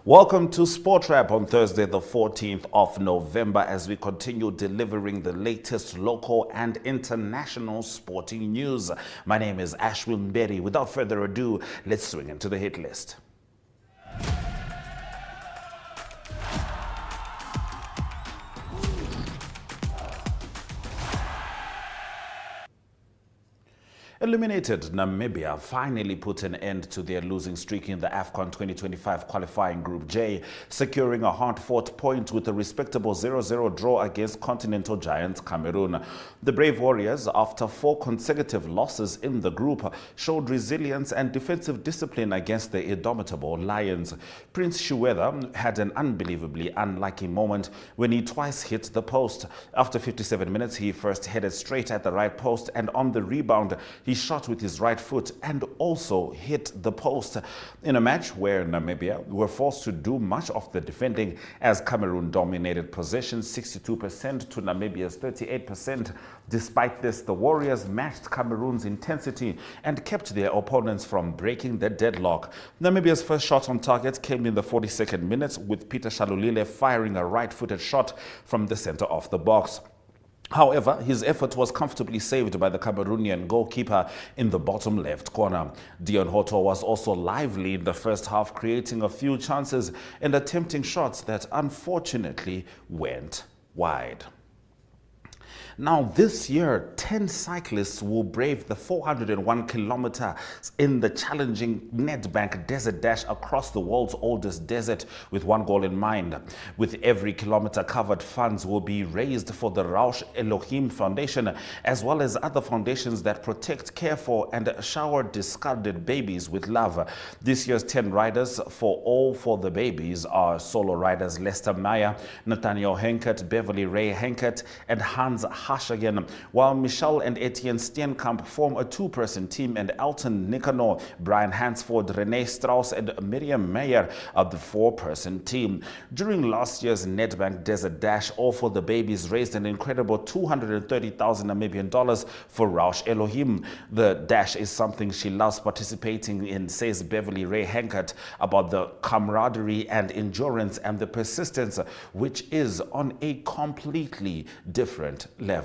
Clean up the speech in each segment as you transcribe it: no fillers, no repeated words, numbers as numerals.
Welcome to Sport Wrap on Thursday, the 14th of November, as we continue delivering the latest local and international sporting news. My name is Ashwin Berry. Without further ado, let's swing into the hit list. Eliminated Namibia finally put an end to their losing streak in the AFCON 2025 qualifying Group J, securing a hard-fought point with a respectable 0-0 draw against continental giant Cameroon. The Brave Warriors, after 4 consecutive losses in the group, showed resilience and defensive discipline against the indomitable Lions. Prince Shuweda had an unbelievably unlucky moment when he twice hit the post. After 57 minutes, he first headed straight at the right post, and on the rebound, he shot with his right foot and also hit the post in a match where Namibia were forced to do much of the defending as Cameroon dominated possession 62% to Namibia's 38%. Despite this, the Warriors matched Cameroon's intensity and kept their opponents from breaking the deadlock. Namibia's first shot on target came in the 42nd minute, with Peter Shalulile firing a right-footed shot from the center of the box. However, his effort was comfortably saved by the Cameroonian goalkeeper in the bottom left corner. Dion Hoto was also lively in the first half, creating a few chances and attempting shots that unfortunately went wide. Now, this year, 10 cyclists will brave the 401 kilometers in the challenging Nedbank Desert Dash across the world's oldest desert, with one goal in mind. With every kilometer covered, funds will be raised for the Rausch Elohim Foundation, as well as other foundations that protect, care for, and shower discarded babies with love. This year's 10 riders for All for the Babies are solo riders Lester Meyer, Nathaniel Henkert, Beverly Ray Henkert, and Hans Hashagen, while Michelle and Etienne Steenkamp form a 2-person team, and Elton Nicanor, Brian Hansford, Renee Strauss, and Miriam Meyer are the 4-person team. During last year's Nedbank Desert Dash, All for the Babies raised an incredible 230,000 Namibian dollars for Rausch Elohim. The dash is something she loves participating in, says Beverly Ray Henkert, about the camaraderie and endurance and the persistence, which is on a completely different level.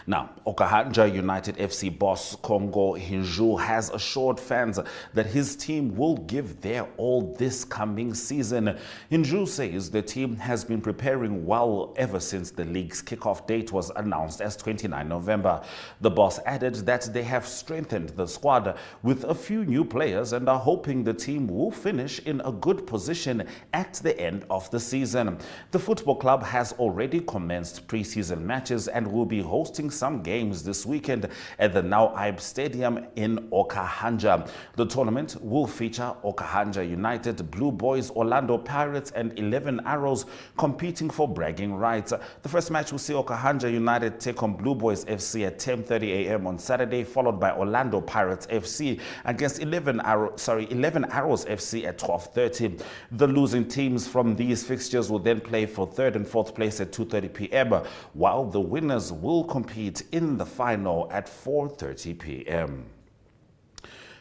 Now, Okahanja United FC boss Congo Hinju has assured fans that his team will give their all this coming season. Hinju says the team has been preparing well ever since the league's kickoff date was announced as 29 November. The boss added that they have strengthened the squad with a few new players and are hoping the team will finish in a good position at the end of the season. The football club has already commenced preseason matches and will be hosting some games this weekend at the Now Ibe Stadium in Okahanja. The tournament will feature Okahanja United, Blue Boys, Orlando Pirates, and 11 Arrows competing for bragging rights. The first match will see Okahanja United take on Blue Boys FC at 10:30 a.m. on Saturday, followed by Orlando Pirates FC against 11 Arrows FC at 12:30. The losing teams from these fixtures will then play for 3rd and 4th place at 2:30 p.m., while the winners will compete in the final at 4:30 p.m.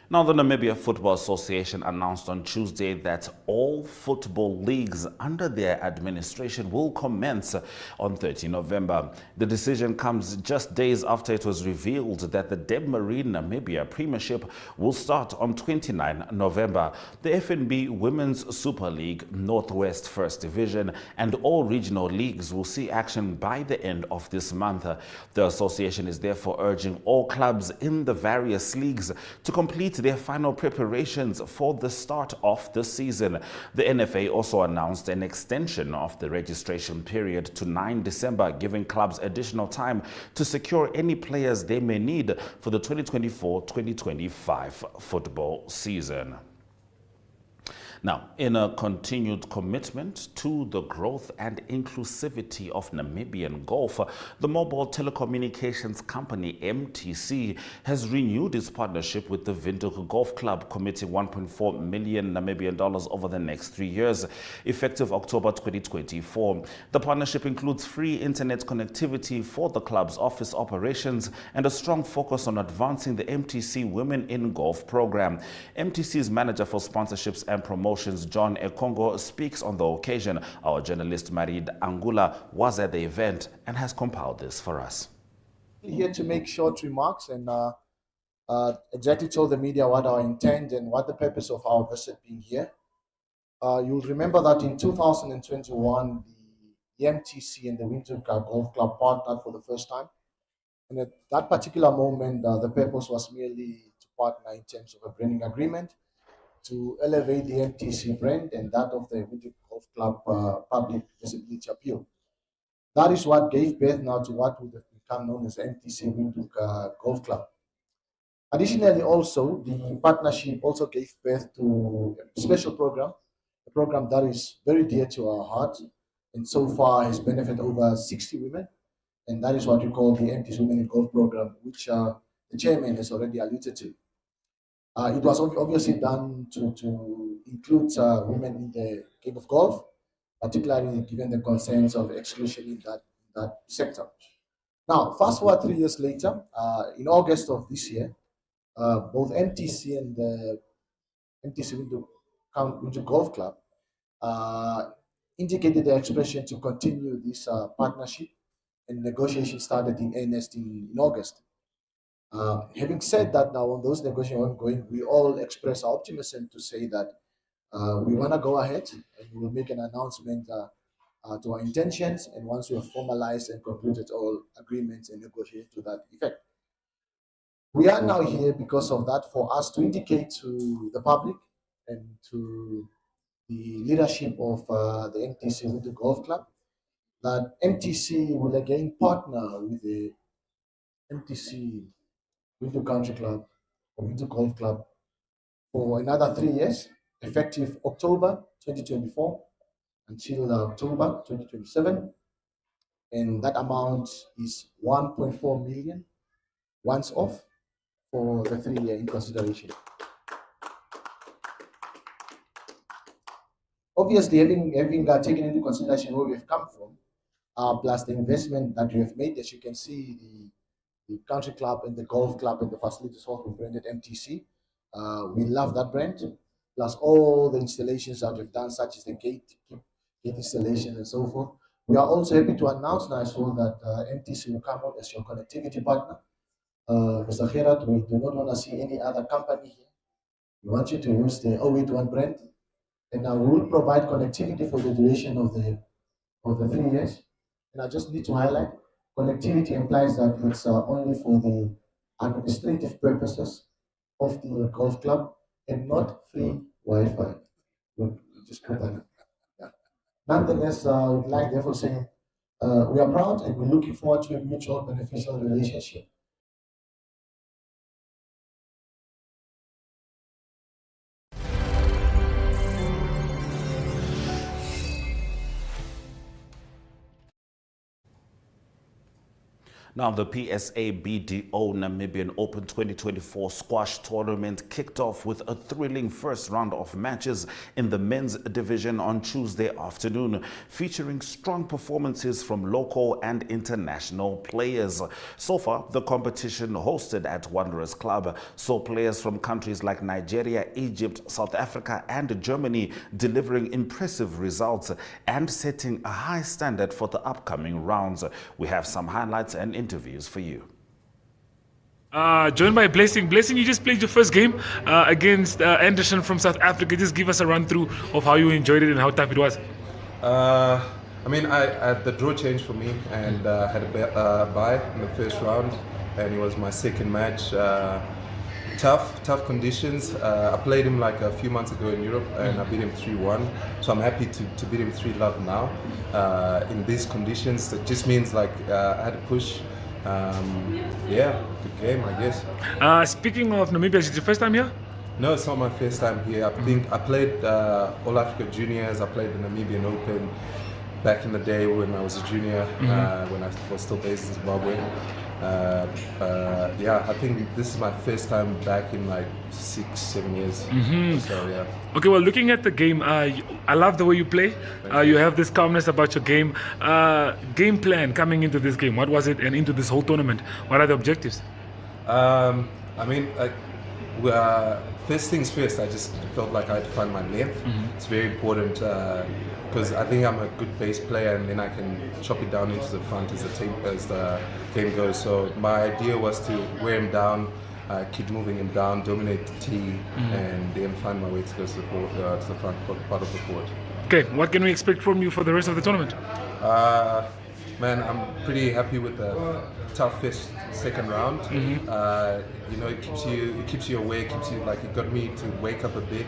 Now, the Namibia Football Association announced on Tuesday that all football leagues under their administration will commence on 30 November. The decision comes just days after it was revealed that the Debmarine Namibia Premiership will start on 29 November. The FNB Women's Super League, Northwest First Division, and all regional leagues will see action by the end of this month. The association is therefore urging all clubs in the various leagues to complete their final preparations for the start of the season. The NFA also announced an extension of the registration period to 9 December, giving clubs additional time to secure any players they may need for the 2024-2025 football season. Now, in a continued commitment to the growth and inclusivity of Namibian golf, the mobile telecommunications company MTC has renewed its partnership with the Windhoek Golf Club, committing 1.4 million Namibian dollars over the next 3 years, effective October 2024. The partnership includes free internet connectivity for the club's office operations and a strong focus on advancing the MTC Women in Golf program. MTC's manager for sponsorships and promotions, Promotions John Ekongo speaks on the occasion. Our journalist Marid Angula was at the event and has compiled this for us. Here to make short remarks and exactly tell the media what our intent and what the purpose of our visit being here. You'll remember that in 2021, the MTC and the Windhoek Golf Club partnered for the first time. And at that particular moment, the purpose was merely to partner in terms of a branding agreement to elevate the MTC brand and that of the Windhoek Golf Club public visibility appeal. That is what gave birth now to what would have become known as MTC Windhoek Golf Club. Additionally, also, the partnership also gave birth to a special program, a program that is very dear to our heart and so far has benefited over 60 women. And that is what we call the MTC Women in Golf program, which the chairman has already alluded to. It was obviously done to include women in the game of golf, particularly given the concerns of exclusion in that sector. Now, fast forward 3 years later, in August of this year, both MTC and the MTC Windhoek Golf Club indicated their expression to continue this partnership, and negotiations started in earnest in August. Having said that, now on those negotiations ongoing, we all express our optimism to say that we want to go ahead and we will make an announcement to our intentions, and once we have formalized and concluded all agreements and negotiations to that effect. We are now here because of that, for us to indicate to the public and to the leadership of the MTC Windhoek Golf Club that MTC will again partner with the MTC Windhoek Country Club or Windhoek Golf Club for another 3 years, effective October 2024 until October 2027. And that amount is 1.4 million once off for the 3 year in consideration. Obviously, having taken into consideration where we've come from, plus the investment that we have made, as you can see, the country club and the golf club and the facilities all branded MTC. We love that brand, plus all the installations that we've done, such as the gate installation and so forth. We are also happy to announce now as well that MTC will come out as your connectivity partner. Mr. Gerard, we do not want to see any other company here. We want you to use the 081 brand, and we will provide connectivity for the duration of the 3 years. And I just need to highlight, connectivity implies that it's only for the administrative purposes of the golf club and not free Wi-Fi. We'll just put that in. Yeah. Nonetheless, I would like therefore saying we are proud and we're looking forward to a mutual beneficial relationship. Now, the PSA BDO Namibian Open 2024 squash tournament kicked off with a thrilling first round of matches in the men's division on Tuesday afternoon, featuring strong performances from local and international players. So far, the competition hosted at Wanderers Club saw players from countries like Nigeria, Egypt, South Africa, and Germany delivering impressive results and setting a high standard for the upcoming rounds. We have some highlights and interviews for you. Joined by Blessing. Blessing, you just played your first game against Anderson from South Africa. Just give us a run through of how you enjoyed it and how tough it was. I mean, the draw changed for me, and had a bye in the first round, and it was my second match. Tough conditions. I played him like a few months ago in Europe, and I beat him 3-1. So I'm happy to beat him 3-love now. In these conditions, it just means like I had to push. Yeah, good game, I guess. Speaking of Namibia, is it your first time here? No, it's not my first time here. I think I played All Africa Juniors. I played the Namibian Open back in the day when I was a junior, when I was still based in Zimbabwe. Yeah, I think this is my first time back in like 6-7 years. So yeah. Okay, well, looking at the game, I love the way you play. You have this calmness about your game. Game plan coming into this game, what was it, and into this whole tournament? What are the objectives? I mean, first things first, I just felt like I had to find my length. It's very important because I think I'm a good base player, and then I can chop it down into the front as the game goes. So my idea was to wear him down, keep moving him down, dominate the tee, and then find my way to go to the front part of the court. Okay, what can we expect from you for the rest of the tournament? Man, I'm pretty happy with the tough second round. You know, it keeps you awake, it got me to wake up a bit.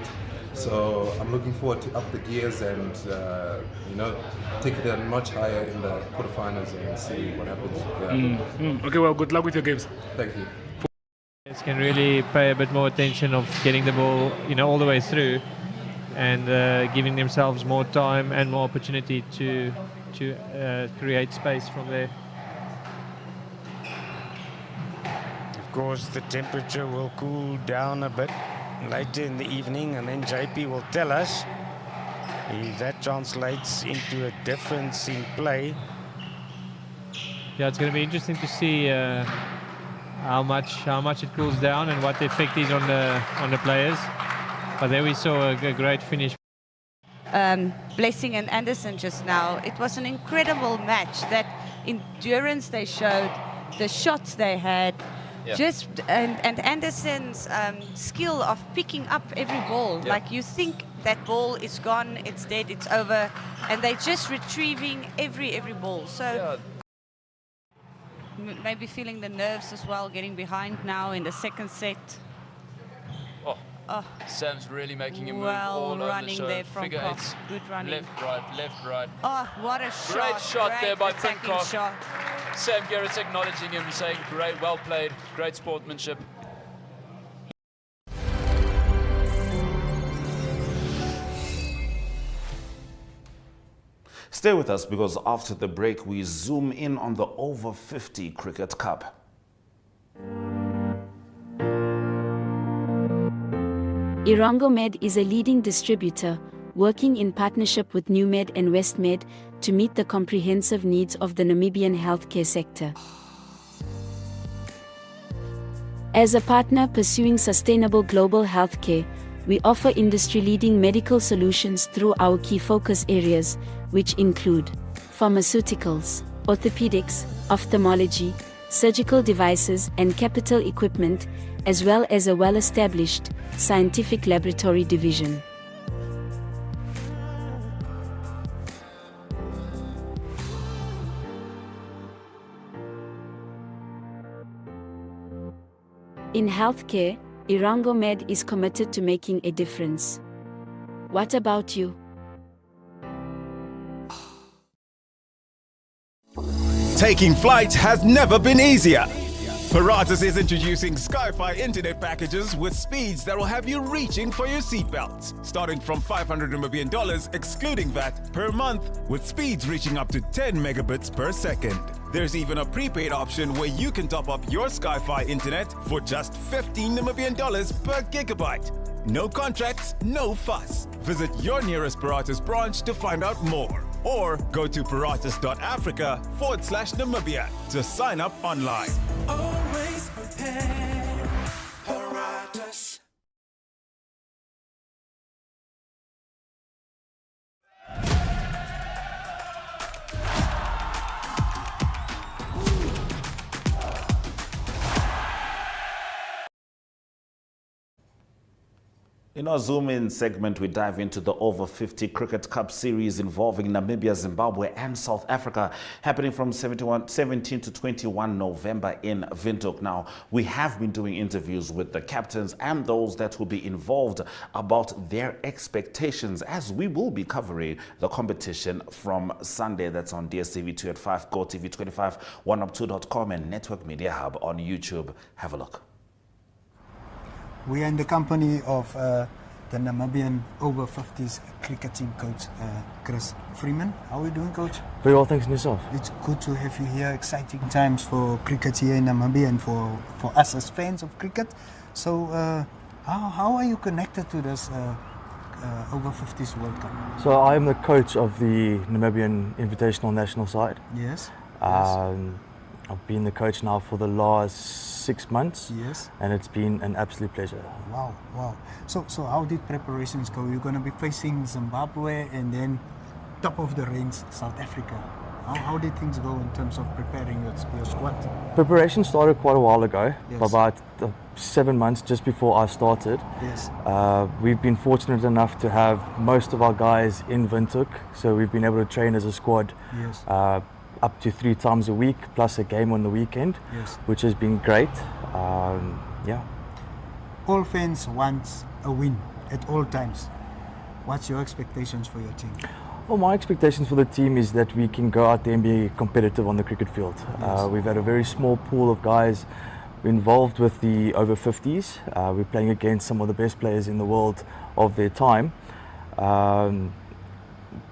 So I'm looking forward to up the gears and you know, take it a notch higher in the quarterfinals and see what happens. Yeah. Okay, well, good luck with your games. Thank you. Players can really pay a bit more attention of getting the ball, you know, all the way through, and giving themselves more time and more opportunity to create space from there. Of course, the temperature will cool down a bit later in the evening, and then JP will tell us if that translates into a difference in play. Yeah, it's going to be interesting to see how much it cools down and what the effect is on the players. But there we saw a great finish. Blessing and Anderson just now. It was an incredible match. That endurance they showed, the shots they had, and Anderson's skill of picking up every ball. Like, you think that ball is gone, it's dead, it's over, and they're just retrieving every ball. So maybe feeling the nerves as well, getting behind now in the second set. Sam's really making him move Well all running over the there from figure Koch. eights. Good running. Left, right. Oh, what a shot. Great shot there by attacking Fincock. shot. Sam Garrett's acknowledging him, saying, great, well played, great sportsmanship. Stay with us, because after the break we zoom in on the Over 50 Cricket Cup. Irongo Med is a leading distributor, working in partnership with NewMed and Westmed to meet the comprehensive needs of the Namibian healthcare sector. As a partner pursuing sustainable global healthcare, we offer industry-leading medical solutions through our key focus areas, which include pharmaceuticals, orthopedics, ophthalmology, surgical devices and capital equipment, as well as a well-established scientific laboratory division. In healthcare, Irongo Med is committed to making a difference. What about you? Taking flight has never been easier. Paratus is introducing Sky-Fi internet packages with speeds that will have you reaching for your seatbelts, starting from $500 Namibian excluding VAT per month, with speeds reaching up to 10 megabits per second. There's even a prepaid option where you can top up your Sky-Fi internet for just $15 Namibian per gigabyte. No contracts, no fuss. Visit your nearest Paratus branch to find out more, or go to paratus.africa/Namibia to sign up online. Always prepared, Paratus. In our zoom-in segment, we dive into the Over 50 Cricket Cup series involving Namibia, Zimbabwe and South Africa, happening from 17 to 21 November in Windhoek. Now, we have been doing interviews with the captains and those that will be involved about their expectations, as we will be covering the competition from Sunday. That's on DSTV 2 at 5, GoTV 25, oneup2.com and Network Media Hub on YouTube. Have a look. We are in the company of the Namibian over 50s cricket team coach, Chris Freeman. How are you doing, coach? Very well, thanks, and yourself? It's good to have you here. Exciting times for cricket here in Namibia and for us as fans of cricket. So how are you connected to this over 50s World Cup? So I am the coach of the Namibian Invitational National side. Yes. I've been the coach now for the last 6 months. Yes. And it's been an absolute pleasure. Wow, wow. So how did preparations go? You're going to be facing Zimbabwe and then top of the range, South Africa. How did things go in terms of preparing your squad? Preparation started quite a while ago, Yes. about 7 months just before I started. Yes. We've been fortunate enough to have most of our guys in Windhoek, so we've been able to train as a squad Yes. up to 3 times a week, plus a game on the weekend, Yes. which has been great. Yeah. All fans want a win at all times. What's your expectations for your team? Well, my expectations for the team is that we can go out there and be competitive on the cricket field. Yes. We've had a very small pool of guys involved with the over 50s. We're playing against some of the best players in the world of their time.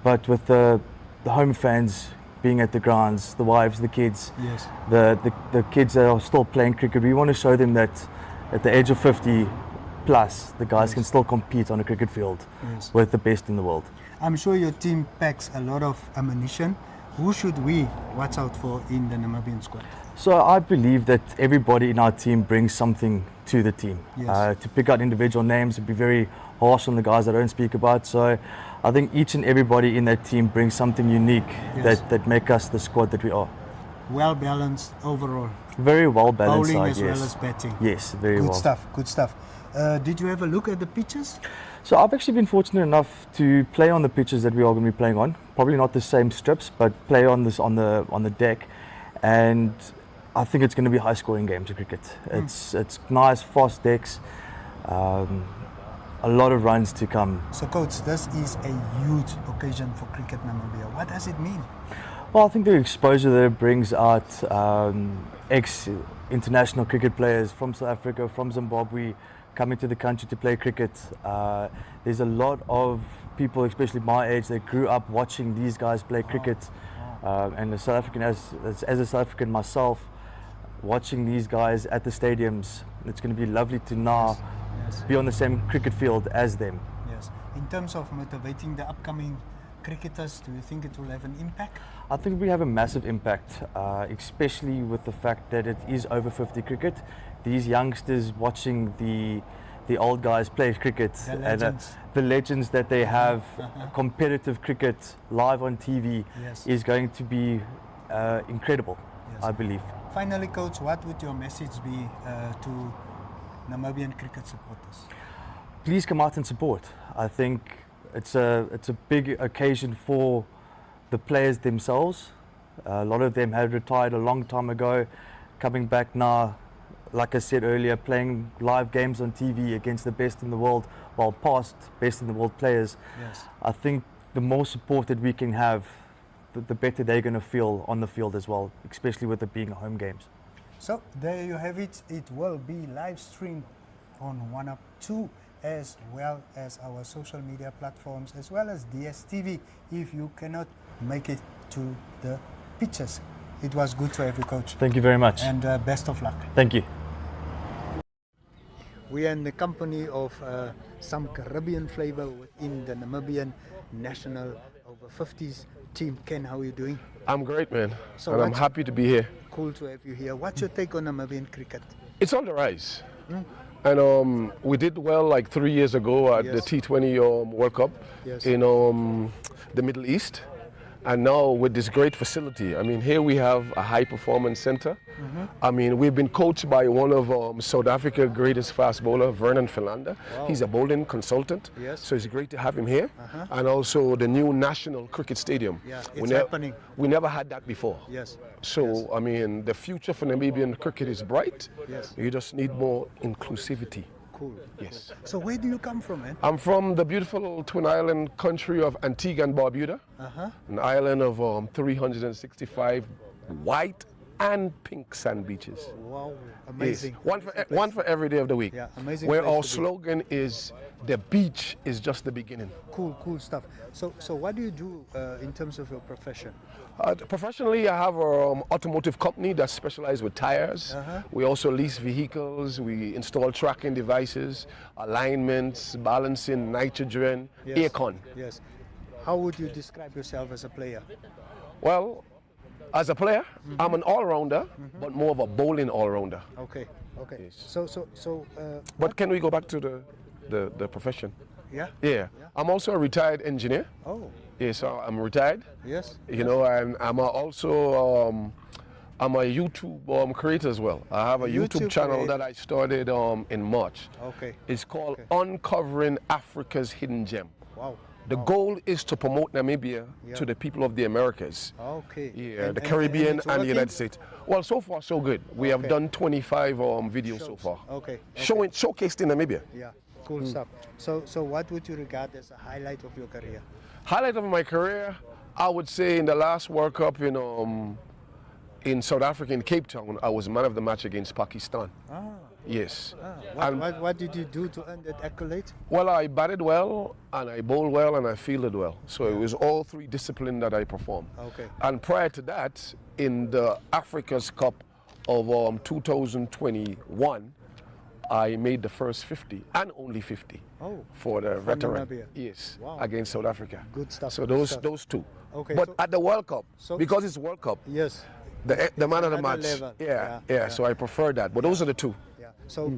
But with the home fans being at the grounds, the wives, the kids, Yes. the kids that are still playing cricket, we want to show them that at the age of 50 plus, the guys Yes. can still compete on a cricket field Yes. with the best in the world. I'm sure your team packs a lot of ammunition. Who should we watch out for in the Namibian squad? So I believe that everybody in our team brings something to the team. Yes. To pick out individual names would be very harsh on the guys I don't speak about. So I think each and everybody in that team brings something unique Yes. that make us the squad that we are. Well balanced overall. Very well balanced Bowling side, as yes. well as batting. Yes, very Good well. stuff, good stuff. Did you have a look at the pitches? So I've actually been fortunate enough to play on the pitches that we are going to be playing on. Probably not the same strips, but play on this on the deck, and I think it's going to be high-scoring games of cricket. It's nice, fast decks, a lot of runs to come. So coach, this is a huge occasion for Cricket Namibia. What does it mean? Well, I think the exposure that it brings out ex-international cricket players from South Africa, from Zimbabwe, coming to the country to play cricket. There's a lot of people, especially my age, that grew up watching these guys play cricket. And as South African, as a South African myself, watching these guys at the stadiums, it's going to be lovely to now Yes. be on the same cricket field as them. Yes. In terms of motivating the upcoming cricketers, do you think it will have an impact? I think we have a massive impact, especially with the fact that it is over 50 cricket. These youngsters watching the old guys play cricket, The and legends. the legends that they have, competitive cricket live on TV Yes. is going to be incredible, Yes. I believe. Finally, coach, what would your message be to Namibian cricket supporters? Please come out and support. I think it's a big occasion for the players themselves. A lot of them had retired a long time ago, coming back now, like I said earlier, playing live games on TV against the best in the world, well, past best in the world players. Yes. I think the more support that we can have, the better they're going to feel on the field as well, especially with it being home games. So there you have it. It will be live streamed on OneUp2 as well as our social media platforms as well as DSTV if you cannot make it to the pitches. It was good to have you, coach. Thank you very much. And best of luck. Thank you. We are in the company of some Caribbean flavor within the Namibian national over 50s team. Ken, how are you doing? I'm great, man. So and I'm what's- happy to be here. Cool to have you here. What's your take on Namibian cricket? It's on the rise. Mm. And we did well like 3 years ago at the Yes. T20 World Cup Yes. in the Middle East. And now with this great facility, I mean, here we have a high performance center. I mean, we've been coached by one of South Africa's greatest fast bowler, Vernon Philander. Wow. He's a bowling consultant. Yes. So it's great to have him here. Uh-huh. And also the new National Cricket Stadium. Yeah, We it's ne- happening. We never had that before. Yes. So, I mean, the future for Namibian cricket is bright. Yes. You just need more inclusivity. Cool. Yes. So where do you come from, man? I'm from the beautiful twin island country of Antigua and Barbuda, Uh-huh. an island of 365 white and pink sand beaches. Wow, Yes. amazing. One for every day of the week. Yeah, amazing Where place our to be. slogan is, the beach is just the beginning. Cool stuff. So what do you do in terms of your profession? Professionally, I have an automotive company that specializes with tires. Uh-huh. We also lease vehicles. We install tracking devices, alignments, balancing, nitrogen, Yes. aircon. Yes. How would you describe yourself as a player? Well, As a player, I'm an all-rounder, but more of a bowling all-rounder. Okay, okay. Yes. So, But can we go back to the profession? yeah? Yeah. I'm also a retired engineer. Oh, Yes, so I'm retired. yes. You know, and I'm also I'm a YouTube creator as well. I have a YouTube channel creator. that I started in March. Okay. It's called Uncovering Africa's Hidden Gem. Wow. The goal is to promote Namibia Yeah. to the people of the Americas. Okay. Yeah, And- the and Caribbean it's and the working? United States. Well, so far so good. We have Okay. done 25 videos so far. Okay. Showcased in Namibia. Yeah, cool stuff. So what would you regard as a highlight of your career? Highlight of my career, I would say in the last World Cup in South Africa, in Cape Town, I was man of the match against Pakistan. Ah. Yes. What, what did you do to earn that accolade? Well, I batted well, and I bowled well, and I fielded well. So it was all three disciplines that I performed. Okay. And prior to that, in the Africa's Cup of 2021, I made the first 50 and only 50 for the veteran. Namibia. Yes, Wow. against South Africa. Good stuff. So good those stuff. those two. Okay, But so- at the World Cup, so- because it's World Cup, Yes. the man of the another match. level. Yeah, Yeah, yeah. So I prefer that. But those are the two. Yeah.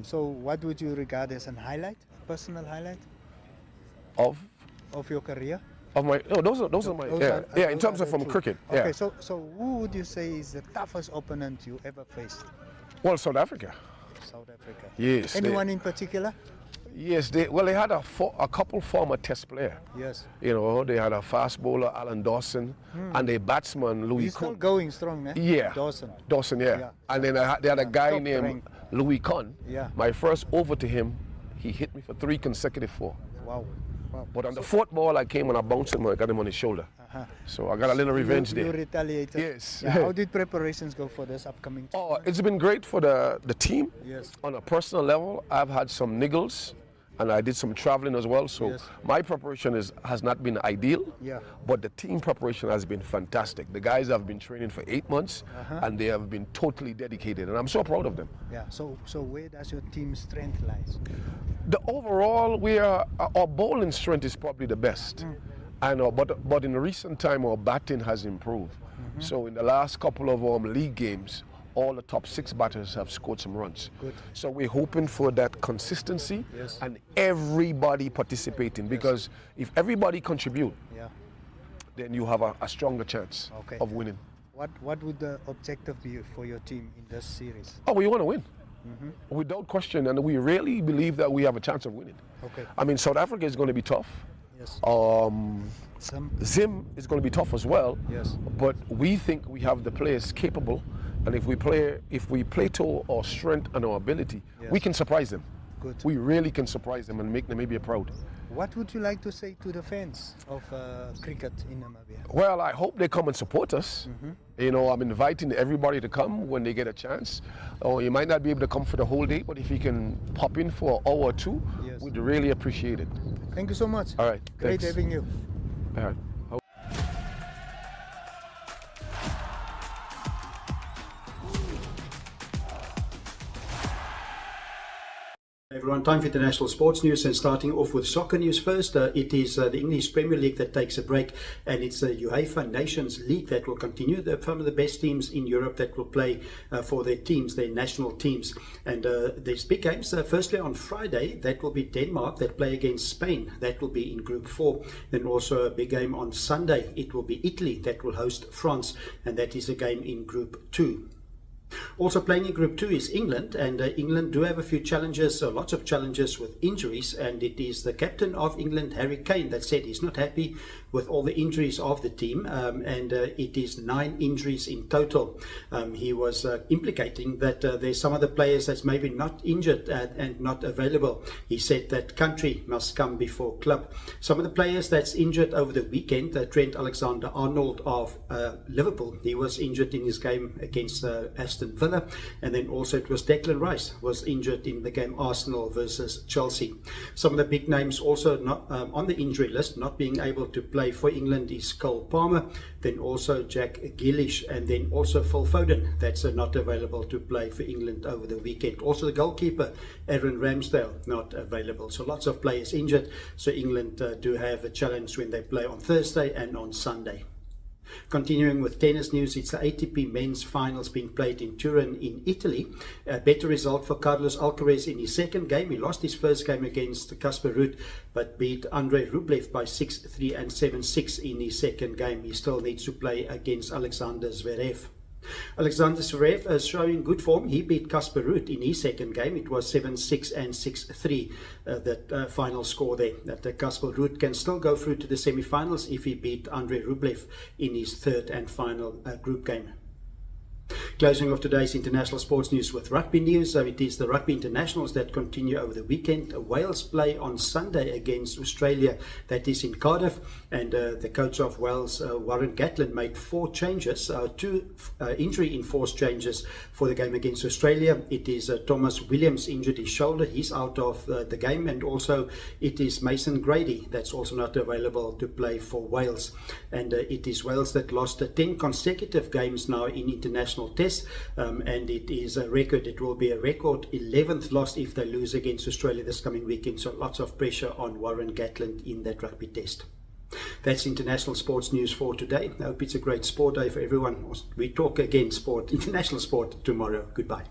So what would you regard as a highlight, a personal highlight Of your career? my those are my in those terms are of the from two. cricket. Okay. Yeah. So who would you say is the toughest opponent you ever faced? Well, South Africa. South Africa. Yes. Anyone in particular? Yes, they had a couple former Test player. Yes. You know, they had a fast bowler, Alan Dawson, and a batsman, Louis He's still Kuhn. going strong, eh? Yeah. Dawson. Dawson, yeah. Yeah. And then they had a guy Top named rank. Louis Kuhn. Yeah. My first over to him, he hit me for 3 consecutive 4. Wow. Wow. But on the 4th ball, I came and I bounced him and I got him on his shoulder. Uh-huh. So I got a little revenge You there. retaliated. Yes. Yeah, how did preparations go for this upcoming tournament? It's been great for the team. Yes. On a personal level, I've had some niggles and I did some traveling as well. So Yes. my preparation has not been ideal, Yeah. but the team preparation has been fantastic. The guys have been training for 8 months Uh-huh. and they have been totally dedicated and I'm so proud of them. Yeah. So where does your team's strength lies? The overall, our bowling strength is probably the best. And but in recent time, our batting has improved. So in the last couple of league games, all the top 6 batters have scored some runs. Good. So we're hoping for that consistency Yes. and everybody participating because if everybody contribute, Yeah. then you have a stronger chance Okay. of winning. What would the objective be for your team in this series? Oh, we want to win. Without question, and we really believe that we have a chance of winning. Okay. I mean, South Africa is going to be tough. Yes. Zim is going to be tough as well. Yes. But we think we have the players capable, and if we play to our strength and our ability, Yes. we can surprise them. Good. We really can surprise them and make Namibia proud. What would you like to say to the fans of cricket in Namibia? Well, I hope they come and support us. You know, I'm inviting everybody to come when they get a chance. Or you might not be able to come for the whole day, but if you can pop in for an hour or two, Yes. we'd really appreciate it. Thank you so much. All right. Great thanks. having you. All right. Everyone, time for international sports news and starting off with soccer news first. It is the English Premier League that takes a break and it's the UEFA Nations League that will continue. Some of the best teams in Europe that will play for their teams, their national teams. And there's big games. Firstly on Friday, that will be Denmark that play against Spain. That will be in Group 4. Then also a big game on Sunday. It will be Italy that will host France and that is a game in Group 2. Also playing in Group 2 is England, and England do have a few challenges, lots of challenges with injuries, and it is the captain of England, Harry Kane, that said he's not happy with all the injuries of the team, and it is 9 injuries in total. He was implicating that there's some of the players that's maybe not injured and not available. He said that country must come before club. Some of the players that's injured over the weekend, Trent Alexander-Arnold of Liverpool, he was injured in his game against Aston Villa, and then also it was Declan Rice was injured in the game Arsenal versus Chelsea. Some of the big names also not on the injury list, not being able to play for England is Cole Palmer, then also Jack Grealish, and then also Phil Foden that's not available to play for England over the weekend. Also the goalkeeper Aaron Ramsdale not available. So lots of players injured. So England do have a challenge when they play on Thursday and on Sunday. Continuing with tennis news, it's the ATP men's finals being played in Turin in Italy. A better result for Carlos Alcaraz in his second game. He lost his first game against Casper Ruud, but beat Andrei Rublev by 6-3 and 7-6 in his second game. He still needs to play against Alexander Zverev. Alexander Zverev is showing good form. He beat Casper Ruud in his second game. It was 7-6 and 6-3, that final score there. That Casper Ruud can still go through to the semi-finals if he beat Andrei Rublev in his third and final group game. Closing off today's international sports news with rugby news. It is the rugby internationals that continue over the weekend. Wales play on Sunday against Australia. That is in Cardiff. And the coach of Wales, Warren Gatland, made 4 changes, 2 injury-enforced changes for the game against Australia. It is Thomas Williams injured his shoulder. He's out of the game. And also it is Mason Grady that's also not available to play for Wales. And it is Wales that lost 10 consecutive games now in international tests, and it is a record. It will be a record 11th loss if they lose against Australia this coming weekend. So lots of pressure on Warren Gatland in that rugby test. That's international sports news for today. I hope it's a great sport day for everyone. We talk again international sport tomorrow. Goodbye.